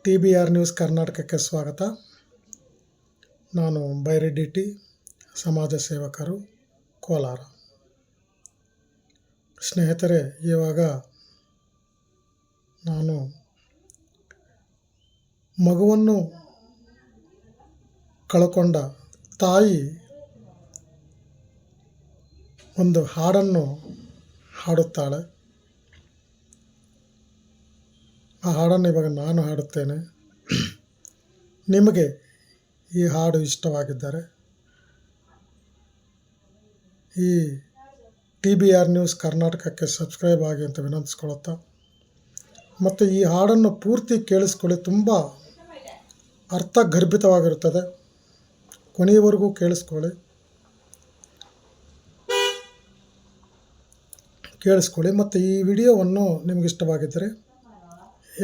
TBR news ಕರ್ನಾಟಕಕ್ಕೆ ಸ್ವಾಗತ. ನಾನು ಬೈರೆಡ್ಡಿ ಟಿ, ಸಮಾಜ ಸೇವಕರು, ಕೋಲಾರ. ಸ್ನೇಹಿತರೆ, ಇವಾಗ ನಾನು ಮಗುವನ್ನು ಕಳಕೊಂಡ ತಾಯಿ ಒಂದು ಹಾಡನ್ನು ಹಾಡುತ್ತಾಳೆ. ಆ ಹಾಡನ್ನು ಇವಾಗ ನಾನು ಹಾಡುತ್ತೇನೆ. ನಿಮಗೆ ಈ ಹಾಡು ಇಷ್ಟವಾಗಿದ್ದರೆ ಈ TBR ನ್ಯೂಸ್ ಕರ್ನಾಟಕಕ್ಕೆ ಸಬ್ಸ್ಕ್ರೈಬ್ ಆಗಿ ಅಂತ ವಿನಂತಿಸ್ಕೊಳ್ಳುತ್ತಾ, ಮತ್ತು ಈ ಹಾಡನ್ನು ಪೂರ್ತಿ ಕೇಳಿಸ್ಕೊಳ್ಳಿ. ತುಂಬ ಅರ್ಥಗರ್ಭಿತವಾಗಿರುತ್ತದೆ. ಕೊನೆಯವರೆಗೂ ಕೇಳಿಸ್ಕೊಳ್ಳಿ. ಮತ್ತು ಈ ವಿಡಿಯೋವನ್ನು ನಿಮಗೆ ಇಷ್ಟವಾಗಿದ್ದರೆ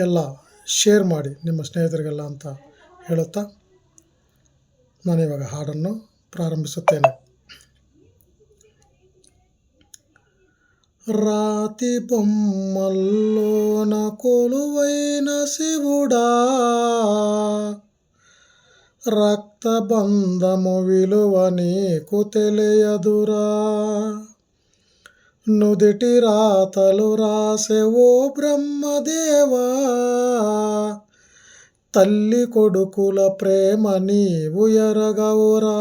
ಎಲ್ಲ ಶೇರ್ ಮಾಡಿ ನಿಮ್ಮ ಸ್ನೇಹಿತರಿಗೆಲ್ಲ ಅಂತ ಹೇಳುತ್ತಾ ನಾನಿವಾಗ ಹಾಡನ್ನು ಪ್ರಾರಂಭಿಸುತ್ತೇನೆ. రాతి బొమ్మల్లోన కొలువైన శివుడా, రక్తబంధము విలువ నీకు తెలియదురా. నుదిటి రాతలు రాసే ఓ బ్రహ్మదేవా, తల్లి కొడుకుల ప్రేమ నీవు ఎరగవురా.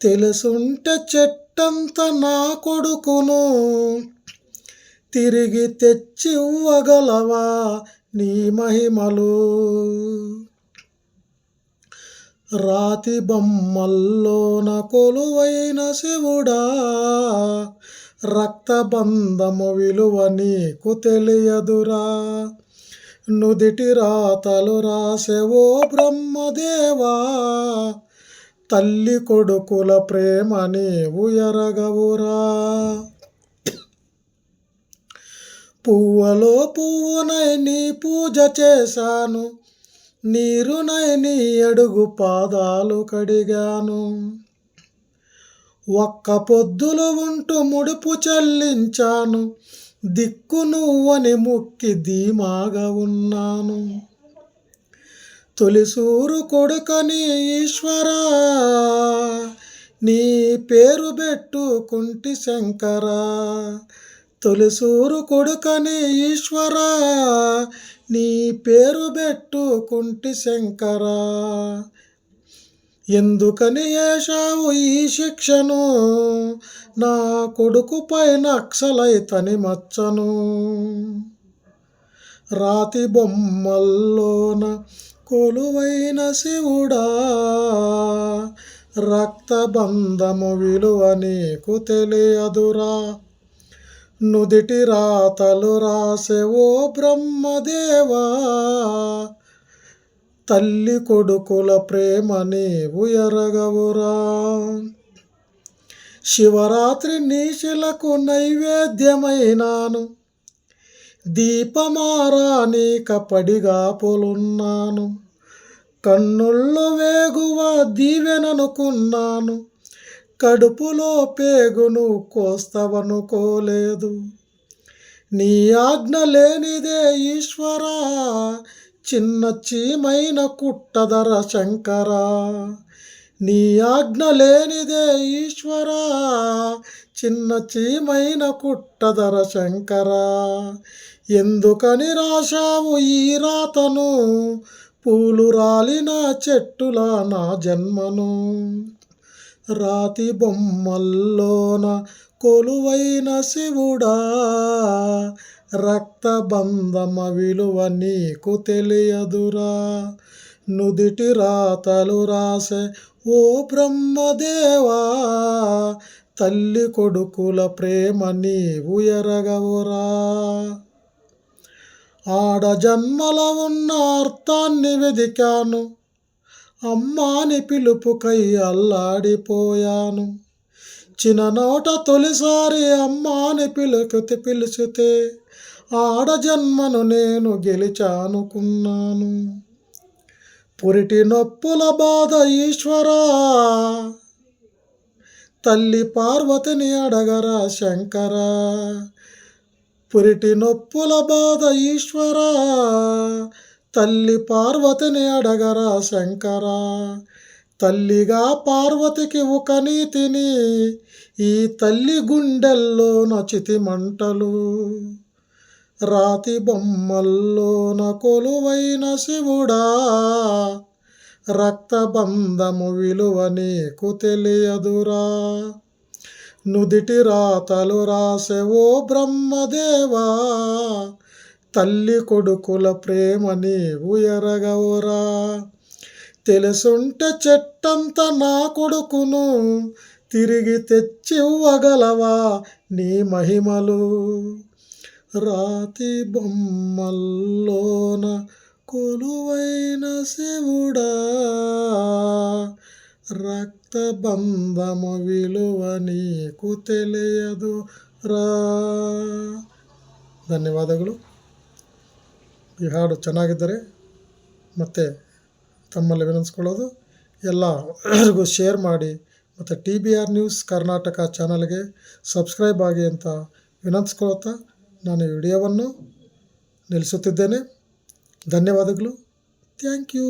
తెలుసుంటే చెట్టంత నా కొడుకును తిరిగి తెచ్చివ్వగలవా నీ మహిమలు. రాతి బొమ్మల్లోన కొలువైన శివుడా, రక్తబంధము విలువ నీకు తెలియదురా. నుదిటి రాతలు రాసే ఓ బ్రహ్మదేవా, తల్లి కొడుకుల ప్రేమ నీవు ఎరగవురా. పువ్వులో పువ్వునై నీ పూజ చేశాను, నీరునై నీ అడుగు పాదాలు కడిగాను. ఒక్క పొద్దులు ఉంటూ ముడుపు చెల్లించాను, దిక్కు నువ్వని మొక్కి ధీమాగా ఉన్నాను. తొలిసూరు కొడుకని ఈశ్వరా, నీ పేరు పెట్టుకుంటి శంకరా. తొలిసూరు కొడుకని ఈశ్వరా, నీ పేరు పెట్టుకుంటి శంకరా. ఎందుకని వేశావు ఈ శిక్షను, నా కొడుకు పైన అక్షలైతని మచ్చను. రాతి బొమ్మల్లోన కొలువైన శివుడా, రక్తబంధము విలువ నీకు తెలియదురా. నుదిటి రాతలు రాసే ఓ బ్రహ్మదేవా, తల్లి కొడుకుల ప్రేమ నీవు ఎరగవురా. శివరాత్రి నీశిలకు నైవేద్యమైనాను, దీపమారానిక పడిగా పొలున్నాను. కన్నుల్లో వేగువ దీవెననుకున్నాను, కడుపులో పేగును కోస్తవనుకోలేదు. నీ ఆజ్ఞ లేనిదే ఈశ్వరా, చిన్న చీమైన కుట్టదర శంకరా. నీ ఆజ్ఞ లేనిదే ఈశ్వరా, చిన్న చీమైన కుట్టదర శంకరా. ఎందుకని రాశావు ఈ రాతను, పూలు రాలిన చెట్టుల నా జన్మను. రాతి బొమ్మల్లోన కొలువైన శివుడా, రక్తబంధమ విలువ నీకు తెలియదురా. నుదిటి రాతలు రాసే ఓ బ్రహ్మదేవా, తల్లి కొడుకుల ప్రేమ నీవు ఎరగవురా. ఆడ జన్మల ఉన్న అర్థాన్ని వెదికాను, అమ్మాని పిలుపుకై అల్లాడిపోయాను. చిన్ననోట తొలిసారి అమ్మాని పిలిచితే ఆడ జన్మను నేను గెలిచానుకున్నాను. పురిటి నొప్పుల బాధ ఈశ్వరా, తల్లి పార్వతిని అడగరా శంకరా. పురిటి నొప్పుల బాధ ఈశ్వరా, తల్లి పార్వతిని అడగరా శంకరా, తల్లిగా పార్వతికి ఒక నీతిని, ఈ తల్లి గుండెల్లో నచితి మంటలు. రాతి బొమ్మల్లోన కొలువైన శివుడా, రక్తబంధము విలువ నీకు తెలియదురా. నుదిటి రాతలు రాసెవో బ్రహ్మదేవా, తల్లి కొడుకుల ప్రేమ నీవు ఎరగవురా. తెలుసుంటే చెట్టంత నా కొడుకును తిరిగి తెచ్చివ్వగలవా నీ మహిమలు. రాతి బొమ్మల్లోన కొలువైన శివుడా, ರಕ್ತಬಂಧಮ ವಿಲುವ ನೀಕು ತಿಳಿಯದು ರಾ. ಧನ್ಯವಾದಗಳು. ಈ ಹಾಡು ಚೆನ್ನಾಗಿದ್ದರೆ ಮತ್ತು ತಮ್ಮಲ್ಲಿ ವಿನಂತಿಸ್ಕೊಳ್ಳೋದು ಎಲ್ಲರಿಗೂ ಶೇರ್ ಮಾಡಿ, ಮತ್ತು TBR ನ್ಯೂಸ್ ಕರ್ನಾಟಕ ಚಾನಲ್ಗೆ ಸಬ್ಸ್ಕ್ರೈಬ್ ಆಗಿ ಅಂತ ವಿನಂತಿಸ್ಕೊಳ್ತಾ ನಾನು ಈ ವಿಡಿಯೋವನ್ನು ನಿಲ್ಲಿಸುತ್ತಿದ್ದೇನೆ. ಧನ್ಯವಾದಗಳು. Thank you.